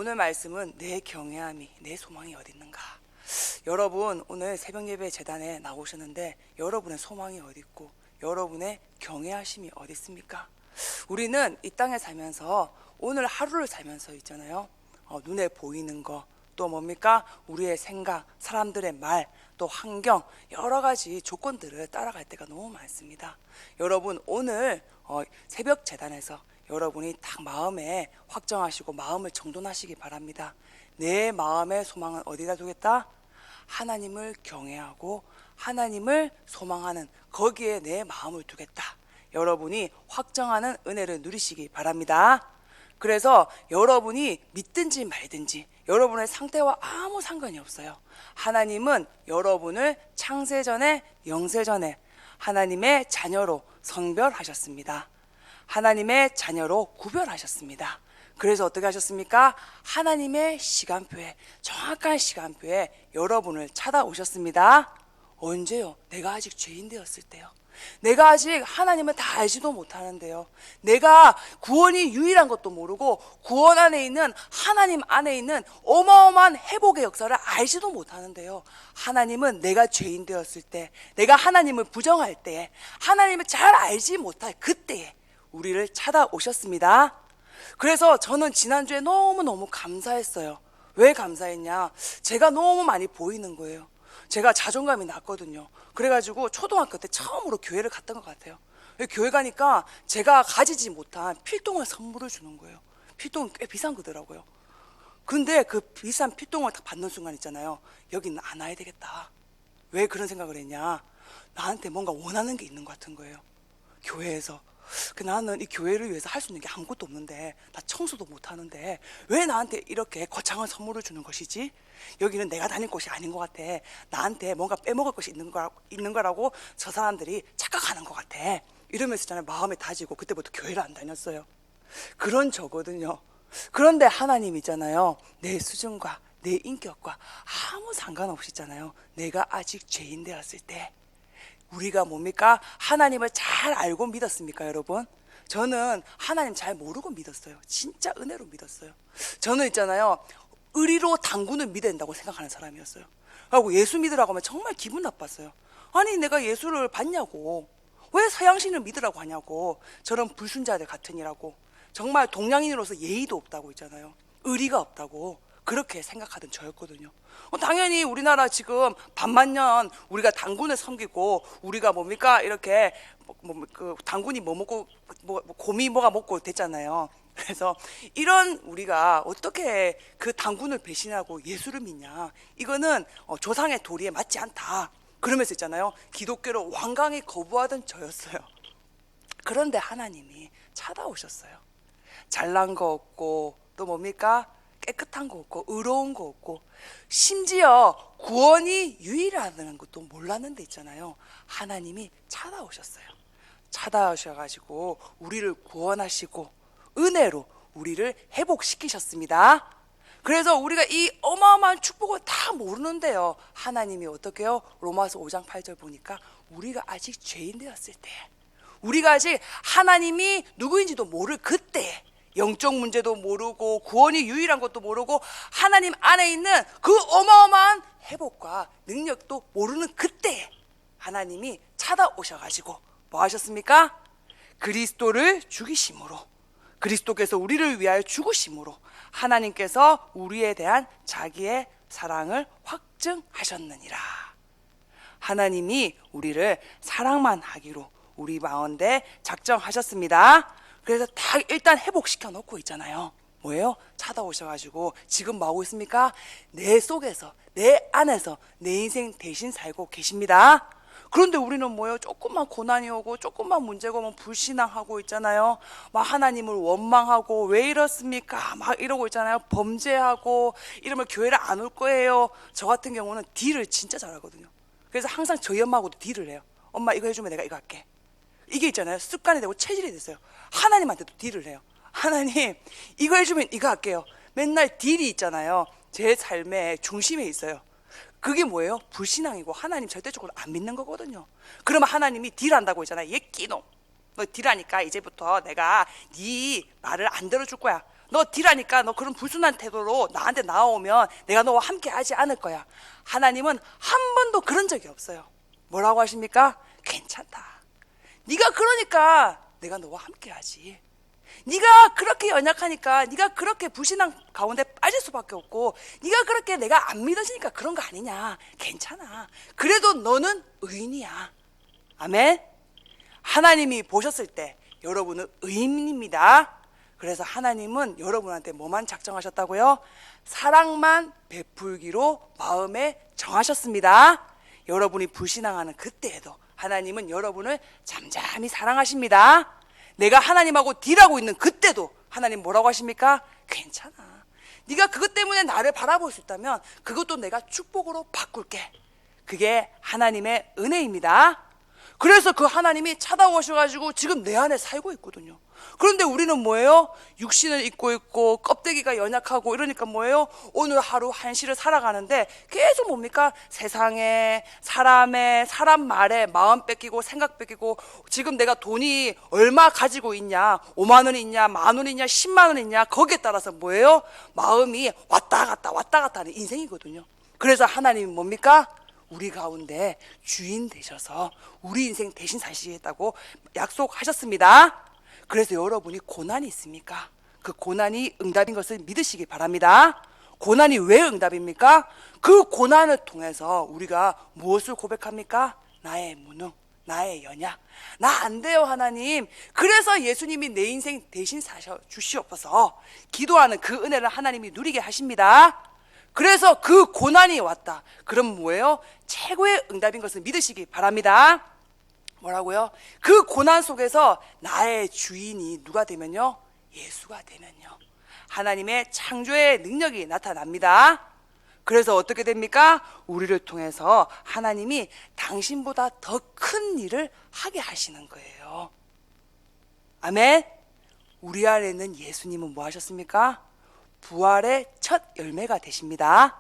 오늘 말씀은 내 경외함이, 내 소망이 어디 있는가? 여러분 오늘 새벽 예배 재단에 나오셨는데 여러분의 소망이 어디 있고 여러분의 경외하심이 어디 있습니까? 우리는 이 땅에 살면서 오늘 하루를 살면서 있잖아요. 눈에 보이는 거, 또 뭡니까? 우리의 생각, 사람들의 말, 또 환경, 여러 가지 조건들을 따라갈 때가 너무 많습니다. 여러분 오늘 새벽 재단에서 여러분이 딱 마음에 확정하시고 마음을 정돈하시기 바랍니다. 내 마음의 소망은 어디다 두겠다? 하나님을 경외하고 하나님을 소망하는 거기에 내 마음을 두겠다. 여러분이 확정하는 은혜를 누리시기 바랍니다. 그래서 여러분이 믿든지 말든지 여러분의 상태와 아무 상관이 없어요. 하나님은 여러분을 창세전에 영세전에 하나님의 자녀로 성별하셨습니다. 하나님의 자녀로 구별하셨습니다. 그래서 어떻게 하셨습니까? 하나님의 시간표에, 정확한 시간표에 여러분을 찾아오셨습니다. 언제요? 내가 아직 죄인 되었을 때요. 내가 아직 하나님을 다 알지도 못하는데요. 내가 구원이 유일한 것도 모르고 구원 안에 있는 하나님 안에 있는 어마어마한 회복의 역사를 알지도 못하는데요. 하나님은 내가 죄인 되었을 때, 내가 하나님을 부정할 때, 하나님을 잘 알지 못할 그때에 우리를 찾아오셨습니다. 그래서 저는 지난주에 너무너무 감사했어요. 왜 감사했냐? 제가 너무 많이 보이는 거예요. 제가 자존감이 낮거든요. 그래가지고 초등학교 때 처음으로 교회를 갔던 것 같아요. 교회 가니까 제가 가지지 못한 필동을 선물을 주는 거예요. 필동은 꽤 비싼 거더라고요. 근데 그 비싼 필동을 딱 받는 순간 있잖아요. 여기는 안 와야 되겠다. 왜 그런 생각을 했냐? 나한테 뭔가 원하는 게 있는 것 같은 거예요. 교회에서. 나는 이 교회를 위해서 할 수 있는 게 아무것도 없는데, 나 청소도 못하는데 왜 나한테 이렇게 거창한 선물을 주는 것이지? 여기는 내가 다닐 곳이 아닌 것 같아. 나한테 뭔가 빼먹을 것이 있는 거라고 저 사람들이 착각하는 것 같아. 이러면서 있잖아요, 마음에 다지고 그때부터 교회를 안 다녔어요. 그런 저거든요. 그런데 하나님 있잖아요, 내 수준과 내 인격과 아무 상관없이 있잖아요, 내가 아직 죄인 되었을 때 우리가 뭡니까? 하나님을 잘 알고 믿었습니까, 여러분? 저는 하나님 잘 모르고 믿었어요. 진짜 은혜로 믿었어요. 저는 있잖아요, 의리로 당군을 믿어야 된다고 생각하는 사람이었어요. 그리고 예수 믿으라고 하면 정말 기분 나빴어요. 아니 내가 예수를 받냐고, 왜 서양신을 믿으라고 하냐고, 저런 불순자들 같으니라고, 정말 동양인으로서 예의도 없다고 있잖아요, 의리가 없다고 그렇게 생각하던 저였거든요. 당연히 우리나라 지금 반만년 우리가 당군을 섬기고 우리가 뭡니까 이렇게 그 당군이 뭐 먹고 곰이 뭐가 먹고 됐잖아요. 그래서 이런 우리가 어떻게 그 당군을 배신하고 예수를 믿냐, 이거는 조상의 도리에 맞지 않다 그러면서 있잖아요, 기독교를 완강히 거부하던 저였어요. 그런데 하나님이 찾아오셨어요. 잘난 거 없고 또 뭡니까 깨끗한 거 없고 의로운 거 없고 심지어 구원이 유일하다는 것도 몰랐는데 있잖아요, 하나님이 찾아오셨어요. 찾아오셔가지고 우리를 구원하시고 은혜로 우리를 회복시키셨습니다. 그래서 우리가 이 어마어마한 축복을 다 모르는데요, 하나님이 어떻게 해요? 로마서 5장 8절 보니까 우리가 아직 죄인 되었을 때, 우리가 아직 하나님이 누구인지도 모를 그때, 영적 문제도 모르고 구원이 유일한 것도 모르고 하나님 안에 있는 그 어마어마한 회복과 능력도 모르는 그때 하나님이 찾아오셔가지고 뭐 하셨습니까? 그리스도를 죽이심으로, 그리스도께서 우리를 위하여 죽으심으로 하나님께서 우리에 대한 자기의 사랑을 확증하셨느니라. 하나님이 우리를 사랑만 하기로 우리 가운데 작정하셨습니다. 그래서 다 일단 회복시켜 놓고 있잖아요. 뭐예요? 찾아오셔가지고 지금 뭐 하고 있습니까? 내 속에서, 내 안에서 내 인생 대신 살고 계십니다. 그런데 우리는 뭐예요? 조금만 고난이 오고 조금만 문제가 오면 불신앙하고 있잖아요. 막 하나님을 원망하고 왜 이렇습니까? 막 이러고 있잖아요. 범죄하고 이러면 교회를 안 올 거예요. 저 같은 경우는 딜을 진짜 잘하거든요. 그래서 항상 저희 엄마하고도 딜을 해요. 엄마 이거 해주면 내가 이거 할게. 이게 있잖아요, 습관이 되고 체질이 됐어요. 하나님한테도 딜을 해요. 하나님 이거 해주면 이거 할게요. 맨날 딜이 있잖아요, 제 삶의 중심에 있어요. 그게 뭐예요? 불신앙이고 하나님 절대적으로 안 믿는 거거든요. 그러면 하나님이 딜한다고 했잖아요. 얘 끼놈, 너 딜하니까 이제부터 내가 네 말을 안 들어줄 거야. 너 D라니까 너 그런 불순한 태도로 나한테 나오면 내가 너와 함께 하지 않을 거야. 하나님은 한 번도 그런 적이 없어요. 뭐라고 하십니까? 괜찮다. 네가 그러니까 내가 너와 함께 하지. 네가 그렇게 연약하니까, 네가 그렇게 불신앙 가운데 빠질 수밖에 없고, 네가 그렇게 내가 안 믿어지니까 그런 거 아니냐. 괜찮아. 그래도 너는 의인이야. 아멘. 하나님이 보셨을 때 여러분은 의인입니다. 그래서 하나님은 여러분한테 뭐만 작정하셨다고요? 사랑만 베풀기로 마음에 정하셨습니다. 여러분이 불신앙하는 그때에도 하나님은 여러분을 잠잠히 사랑하십니다. 내가 하나님하고 딜하고 있는 그때도 하나님 뭐라고 하십니까? 괜찮아. 네가 그것 때문에 나를 바라볼 수 있다면 그것도 내가 축복으로 바꿀게. 그게 하나님의 은혜입니다. 그래서 그 하나님이 찾아오셔가지고 지금 내 안에 살고 있거든요. 그런데 우리는 뭐예요? 육신을 입고 있고 껍데기가 연약하고 이러니까 뭐예요? 오늘 하루 한시를 살아가는데 계속 뭡니까? 세상에, 사람의, 사람 말에 마음 뺏기고 생각 뺏기고, 지금 내가 돈이 얼마 가지고 있냐, 5만 원이 있냐, 만 원이 있냐, 10만 원이 있냐, 거기에 따라서 뭐예요? 마음이 왔다 갔다 하는 인생이거든요. 그래서 하나님이 뭡니까? 우리 가운데 주인 되셔서 우리 인생 대신 사시겠다고 약속하셨습니다. 그래서 여러분이 고난이 있습니까? 그 고난이 응답인 것을 믿으시기 바랍니다. 고난이 왜 응답입니까? 그 고난을 통해서 우리가 무엇을 고백합니까? 나의 무능, 나의 연약, 나 안 돼요 하나님. 그래서 예수님이 내 인생 대신 사셔 주시옵소서 기도하는 그 은혜를 하나님이 누리게 하십니다. 그래서 그 고난이 왔다. 그럼 뭐예요? 최고의 응답인 것을 믿으시기 바랍니다. 뭐라고요? 그 고난 속에서 나의 주인이 누가 되면요? 예수가 되면요, 하나님의 창조의 능력이 나타납니다. 그래서 어떻게 됩니까? 우리를 통해서 하나님이 당신보다 더 큰 일을 하게 하시는 거예요. 아멘. 우리 안에는 예수님은 뭐 하셨습니까? 부활의 첫 열매가 되십니다.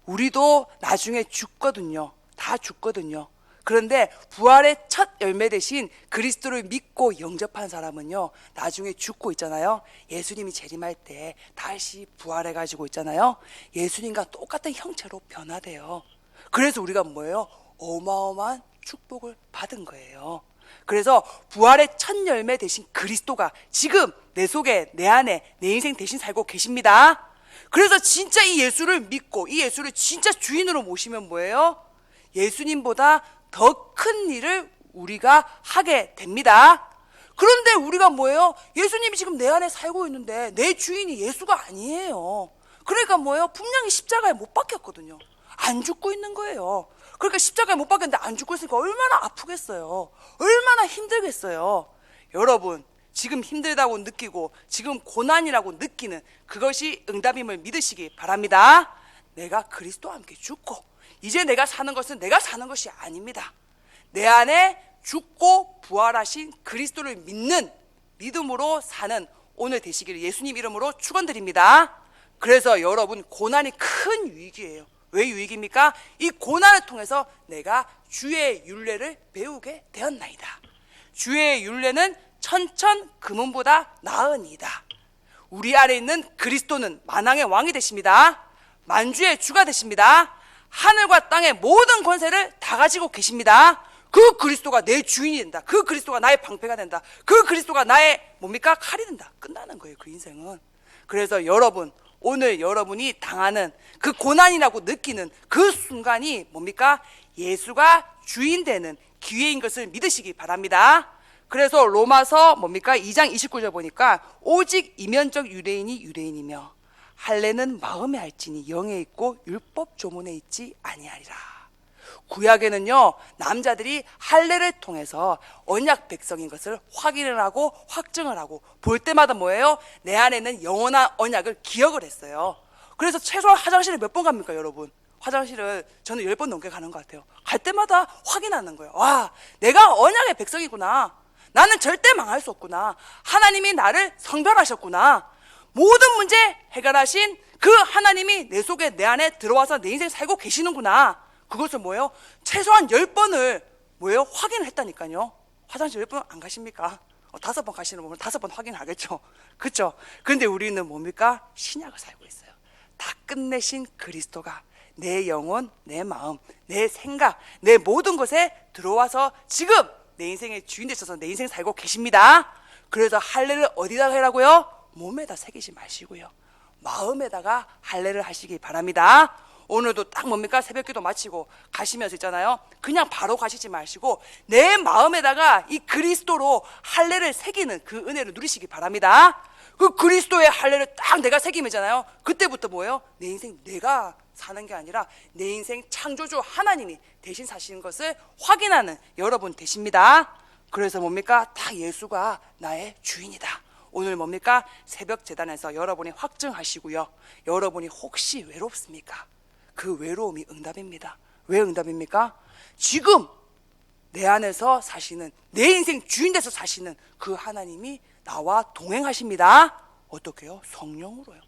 우리도 나중에 죽거든요. 다 죽거든요. 그런데 부활의 첫 열매 대신 그리스도를 믿고 영접한 사람은요, 나중에 죽고 있잖아요. 예수님이 재림할 때 다시 부활해가지고 있잖아요. 예수님과 똑같은 형체로 변화돼요. 그래서 우리가 뭐예요? 어마어마한 축복을 받은 거예요. 그래서 부활의 첫 열매 대신 그리스도가 지금 내 속에, 내 안에, 내 인생 대신 살고 계십니다. 그래서 진짜 이 예수를 믿고 이 예수를 진짜 주인으로 모시면 뭐예요? 예수님보다 더 큰 일을 우리가 하게 됩니다. 그런데 우리가 뭐예요? 예수님이 지금 내 안에 살고 있는데 내 주인이 예수가 아니에요. 그러니까 뭐예요? 분명히 십자가에 못 박혔거든요. 안 죽고 있는 거예요. 그러니까 십자가에 못 박혔는데 안 죽고 있으니까 얼마나 아프겠어요. 얼마나 힘들겠어요. 여러분, 지금 힘들다고 느끼고 지금 고난이라고 느끼는 그것이 응답임을 믿으시기 바랍니다. 내가 그리스도와 함께 죽고 이제 내가 사는 것은 내가 사는 것이 아닙니다. 내 안에 죽고 부활하신 그리스도를 믿는 믿음으로 사는 오늘 되시기를 예수님 이름으로 축원드립니다. 그래서 여러분, 고난이 큰 유익이에요. 왜 유익입니까? 이 고난을 통해서 내가 주의 율례를 배우게 되었나이다. 주의 율례는 천천 금은보다 나으니이다. 우리 안에 있는 그리스도는 만왕의 왕이 되십니다. 만주의 주가 되십니다. 하늘과 땅의 모든 권세를 다 가지고 계십니다. 그 그리스도가 내 주인이 된다. 그 그리스도가 나의 방패가 된다. 그 그리스도가 나의 뭡니까? 칼이 된다. 끝나는 거예요, 그 인생은. 그래서 여러분, 오늘 여러분이 당하는 그 고난이라고 느끼는 그 순간이 뭡니까? 예수가 주인 되는 기회인 것을 믿으시기 바랍니다. 그래서 로마서 뭡니까? 2장 29절 보니까 오직 이면적 유대인이 유대인이며 할례는 마음에 할지니 영에 있고 율법 조문에 있지 아니하리라. 구약에는요, 남자들이 할례를 통해서 언약 백성인 것을 확인을 하고 확증을 하고 볼 때마다 뭐예요? 내 안에는 영원한 언약을 기억을 했어요. 그래서 최소한 화장실에 몇 번 갑니까, 여러분? 화장실을 저는 10번 넘게 가는 것 같아요. 갈 때마다 확인하는 거예요. 와, 내가 언약의 백성이구나. 나는 절대 망할 수 없구나. 하나님이 나를 성별하셨구나. 모든 문제 해결하신 그 하나님이 내 속에, 내 안에 들어와서 내 인생 살고 계시는구나. 그것을 뭐예요? 최소한 10번을 뭐예요? 확인을 했다니까요. 화장실 10번 안 가십니까? 5번 가시는 분은 5번 확인하겠죠. 그렇죠? 근데 우리는 뭡니까? 신약을 살고 있어요. 다 끝내신 그리스도가 내 영혼, 내 마음, 내 생각, 내 모든 것에 들어와서 지금 내 인생의 주인 되셔서 내 인생 살고 계십니다. 그래서 할례를 어디다가 하라고요? 몸에다 새기지 마시고요, 마음에다가 할례를 하시기 바랍니다. 오늘도 딱 뭡니까? 새벽기도 마치고 가시면서 있잖아요, 그냥 바로 가시지 마시고 내 마음에다가 이 그리스도로 할례를 새기는 그 은혜를 누리시기 바랍니다. 그 그리스도의 할례를 딱 내가 새기면잖아요, 그때부터 뭐예요? 내 인생 내가 사는 게 아니라 내 인생 창조주 하나님이 대신 사시는 것을 확인하는 여러분 되십니다. 그래서 뭡니까? 다 예수가 나의 주인이다. 오늘 뭡니까? 새벽 제단에서 여러분이 확증하시고요, 여러분이 혹시 외롭습니까? 그 외로움이 응답입니다. 왜 응답입니까? 지금 내 안에서 사시는, 내 인생 주인 돼서 사시는 그 하나님이 나와 동행하십니다. 어떻게요? 성령으로요.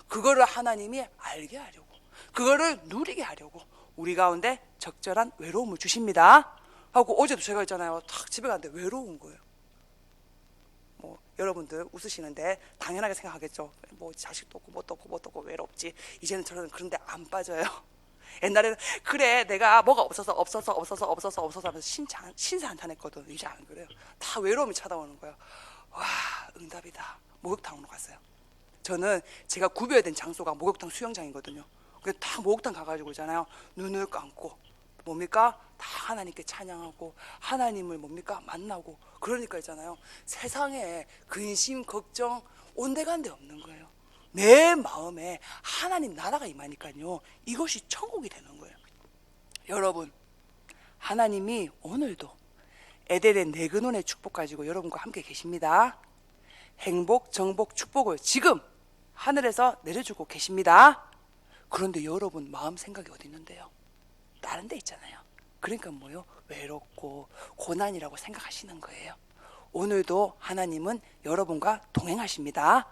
그거를 하나님이 알게 하려고, 그거를 누리게 하려고 우리 가운데 적절한 외로움을 주십니다. 하고 어제도 제가 있잖아요, 딱 집에 갔는데 외로운 거예요. 뭐 여러분들 웃으시는데 당연하게 생각하겠죠. 뭐 자식도 없고 뭣도 없고 뭣도 없고 외롭지. 이제는 저는 그런데 안 빠져요. 옛날에는 그래 내가 뭐가 없어서 하면서 신세한탄했거든. 이제 안 그래요. 다 외로움이 찾아오는 거예요. 와, 응답이다. 목욕탕으로 갔어요. 저는 제가 구별된 장소가 목욕탕 수영장이거든요. 그래서 다 목욕탕 가가지고 있잖아요, 눈을 감고 뭡니까? 다 하나님께 찬양하고 하나님을 뭡니까? 만나고. 그러니까 있잖아요, 세상에 근심 걱정 온데간데 없는 거예요. 내 마음에 하나님 나라가 임하니까요, 이것이 천국이 되는 거예요. 여러분, 하나님이 오늘도 에덴의 네 근원의 축복 가지고 여러분과 함께 계십니다. 행복, 정복, 축복을 지금 하늘에서 내려주고 계십니다. 그런데 여러분 마음 생각이 어디 있는데요? 다른 데 있잖아요. 그러니까 뭐요? 외롭고 고난이라고 생각하시는 거예요. 오늘도 하나님은 여러분과 동행하십니다.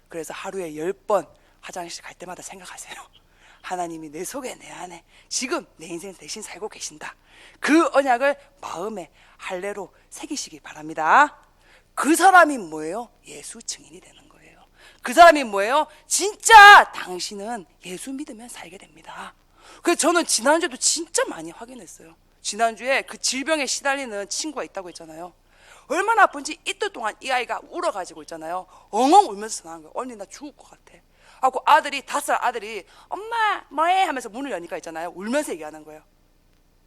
그래서 하루에 10번 화장실 갈 때마다 생각하세요. 하나님이 내 속에 내 안에 지금 내 인생 대신 살고 계신다. 그 언약을 마음에 할례로 새기시기 바랍니다. 그 사람이 뭐예요? 예수 증인이 되는 거예요. 그 사람이 뭐예요? 진짜 당신은 예수 믿으면 살게 됩니다. 그래서 저는 지난주에도 진짜 많이 확인했어요. 지난주에 그 질병에 시달리는 친구가 있다고 했잖아요. 얼마나 아픈지 이틀 동안 이 아이가 울어가지고 있잖아요. 엉엉 울면서 전화한 거예요. 언니 나 죽을 것 같아 하고 아들이 5살 아들이 엄마 뭐해 하면서 문을 여니까 있잖아요, 울면서 얘기하는 거예요.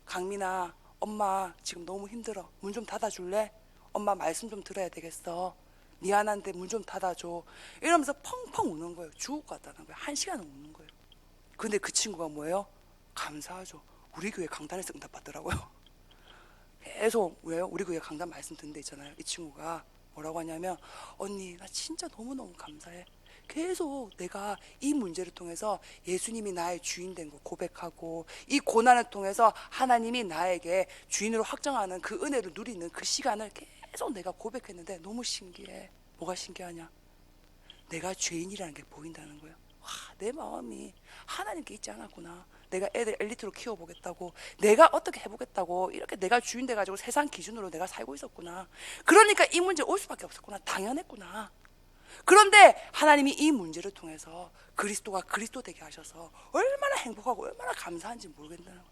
강민아, 엄마 지금 너무 힘들어. 문 좀 닫아줄래? 엄마 말씀 좀 들어야 되겠어. 미안한데 문 좀 닫아줘. 이러면서 펑펑 우는 거예요. 죽을 것 같다는 거예요. 1시간 우는 거예요. 근데 그 친구가 뭐예요? 감사하죠. 우리 교회 강단에서 응답받더라고요. 계속 왜요? 우리 교회 강단 말씀 듣는 데 있잖아요. 이 친구가 뭐라고 하냐면, 언니 나 진짜 너무너무 감사해. 계속 내가 이 문제를 통해서 예수님이 나의 주인 된 거 고백하고, 이 고난을 통해서 하나님이 나에게 주인으로 확정하는 그 은혜를 누리는 그 시간을 계속 내가 고백했는데 너무 신기해. 뭐가 신기하냐? 내가 죄인이라는 게 보인다는 거예요. 와, 내 마음이 하나님께 있지 않았구나. 내가 애들 엘리트로 키워보겠다고, 내가 어떻게 해보겠다고 이렇게 내가 주인 돼가지고 세상 기준으로 내가 살고 있었구나. 그러니까 이 문제 올 수밖에 없었구나. 당연했구나. 그런데 하나님이 이 문제를 통해서 그리스도가 그리스도 되게 하셔서 얼마나 행복하고 얼마나 감사한지 모르겠다는 거예요.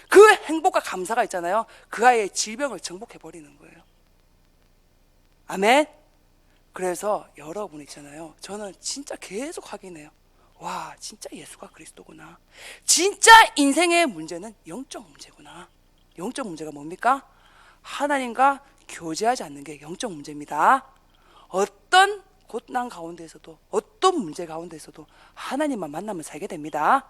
그 행복과 감사가 있잖아요, 그 아이의 질병을 정복해버리는 거예요. 아멘. 그래서 여러분 있잖아요, 저는 진짜 계속 확인해요. 와, 진짜 예수가 그리스도구나. 진짜 인생의 문제는 영적 문제구나. 영적 문제가 뭡니까? 하나님과 교제하지 않는 게 영적 문제입니다. 어떤 고난 가운데에서도, 어떤 문제 가운데에서도 하나님만 만나면 살게 됩니다.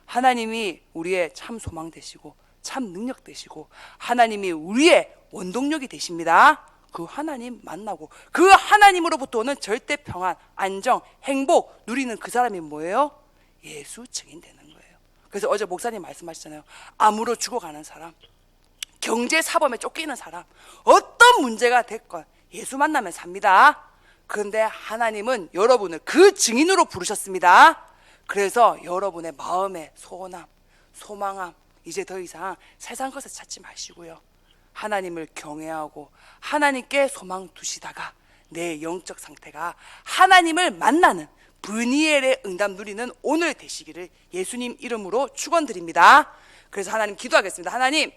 하나님이 우리의 참 소망 되시고 참 능력 되시고 하나님이 우리의 원동력이 되십니다. 그 하나님 만나고 그 하나님으로부터 오는 절대 평안, 안정, 행복 누리는 그 사람이 뭐예요? 예수 증인 되는 거예요. 그래서 어제 목사님 말씀하셨잖아요. 암으로 죽어가는 사람, 경제 사범에 쫓기는 사람, 어떤 문제가 됐건 예수 만나면 삽니다. 그런데 하나님은 여러분을 그 증인으로 부르셨습니다. 그래서 여러분의 마음의 소원함, 소망함, 이제 더 이상 세상 것을 찾지 마시고요, 하나님을 경외하고 하나님께 소망 두시다가 내 영적 상태가 하나님을 만나는 브니엘의 응답 누리는 오늘 되시기를 예수님 이름으로 축원드립니다. 그래서 하나님 기도하겠습니다. 하나님,